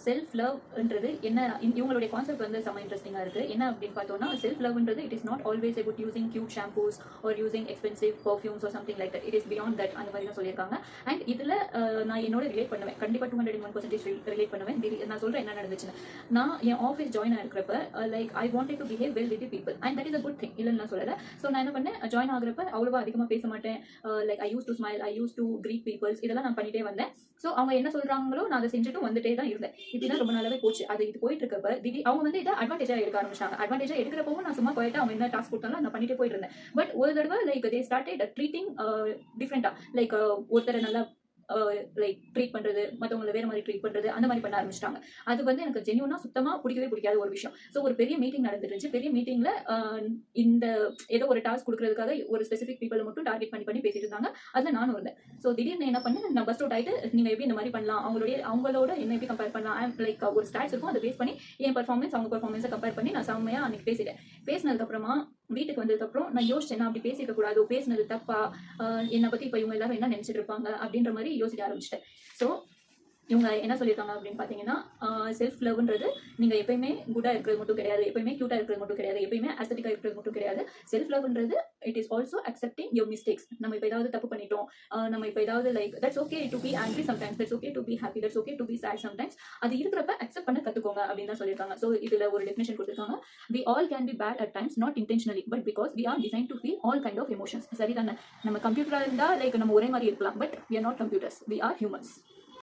Self லவ்ன்றது என்ன, இவங்களுடைய concept வந்து செம்ம இன்ட்ரெஸ்டிங்காக இருக்குது. என்ன அப்படின்னு பார்த்தோம்னா, செல்ஃப் லவ்ன்றது it is not always about using cute shampoos or using expensive perfumes or something like that. It is beyond that, அந்த மாதிரி தான் சொல்லியிருக்காங்க. அண்ட் இதில் நான் என்னோட ரிலேட் பண்ணுவேன், கண்டிப்பாக 201% ரிலேட் பண்ணுவேன். நான் சொல்கிறேன் என்ன நடந்துச்சுன்னு. நான் என் ஆஃபீஸ் ஜாயின் ஆகிறப்ப like I wanted to behave well with people and that is a good thing, இல்லைன்னு நான் சொல்லலை. ஸோ நான் என்ன பண்ணேன், ஜாயின் ஆகிறப்ப அவ்வளோவா அதிகமாக பேச மாட்டேன். Like I use to smile, I use to greet peoples, இதெல்லாம் நான் பண்ணிட்டே வந்தேன். ஸோ அவங்க என்ன சொல்கிறாங்களோ நான் அதை செஞ்சுட்டு வந்துட்டே தான் இருந்தேன். இப்படிதான் ரொம்ப நாளாவே போச்சு. அது இது போயிட்டு இருக்கப்ப அவங்க வந்து இதை அட்வான்டேஜாக எடுக்க ஆரம்பிச்சாங்க. அட்வான்டேஜாக எடுக்கிறப்பவும் நான் சும்மா போயிட்டு அவங்க என்ன டாஸ்க் கொடுத்தாலும் நான் பண்ணிட்டே போயிட்டு இருந்தேன். பட் ஒரு தடவை லைக் தே ஸ்டார்டட் ட்ரீட்டிங் டிஃப்ரெண்டா, லைக் ஒருத்தரை நல்லா லைக் ட்ரீட் பண்றது, மற்றவங்களை வேற மாதிரி ட்ரீட் பண்றது, அந்த மாதிரி பண்ண ஆரம்பிச்சிட்டாங்க. அது வந்து எனக்கு ஜென்யூனா சுத்தமா பிடிக்காத ஒரு விஷயம். ஸோ ஒரு பெரிய மீட்டிங் நடந்துருச்சு. பெரிய மீட்டிங்ல இந்த ஏதோ ஒரு டாஸ்க் கொடுக்கறதுக்காக ஒரு ஸ்பெசிபிக் பீப்பிள் மட்டும் டார்கெட் பண்ணி பேசிட்டு இருந்தாங்க. அதுல நானும் இருந்தேன். ஸோ திடீர்னு என்ன பண்ணேன், நான் பஸ்ட் அவுட் ஆயிட்டு நீங்க எப்படி இந்த மாதிரி பண்ணலாம், அவங்களோட என்ன எப்படி கம்பேர் பண்ணலாம், லைக் ஒரு ஸ்டாட்ஸ் இருக்கும், அதை பேஸ் பண்ணி என் பர்ஃபார்மன்ஸ் அவங்க பர்ஃபார்மன்ஸை கம்பேர் பண்ணி நான் செம்மையா அன்னைக்கு பேசிட்டேன். பேசினதுக்கு அப்புறமா வீட்டுக்கு வந்ததுக்கப்புறம் நான் யோசிச்சேன், அப்படி பேசிக்க கூடாது, பேசினது தப்பா, என்னை பத்தி இப்போ இவங்க எல்லாரும் என்ன நினைச்சிட்டு இருப்பாங்க அப்படின்ற மாதிரி யோசிக்க ஆரம்பிச்சிட்டேன். ஸோ இவங்க என்ன சொல்லியிருக்காங்க அப்படின்னு பார்த்தீங்கன்னா, செல்ஃப் லவ்ன்றது நீங்கள் எப்பயுமே குட்டாக இருக்கிறது மட்டும் கிடையாது, எப்பயுமே க்யூட்டாக இருக்கிறது மட்டும் கிடையாது, எப்பயுமே அஸ்தட்டிக்காக இருக்கிறது மட்டும் கிடையாது. செல்ஃப் லவ்ன்றது it is also accepting your mistakes. நம்ம இப்போ ஏதாவது தப்பு பண்ணிட்டோம், நம்ம இப்போ ஏதாவது like that's okay to be angry sometimes, that's okay to be happy, that's okay to be sad sometimes. அது இருக்கிறப்ப அக்செப்ட் பண்ண கற்றுக்கோங்க அப்படின்னு தான் சொல்லியிருக்காங்க. ஸோ இதில் ஒரு டெஃபினேஷன் கொடுத்துருக்காங்க. We all can be bad at times, not intentionally, but because we are designed to feel all kind of emotions. சரிதானே? நம்ம கம்ப்யூட்டராக இருந்தால் லைக் நம்ம ஒரே மாதிரி இருக்கலாம், but we are not computers, we are humans.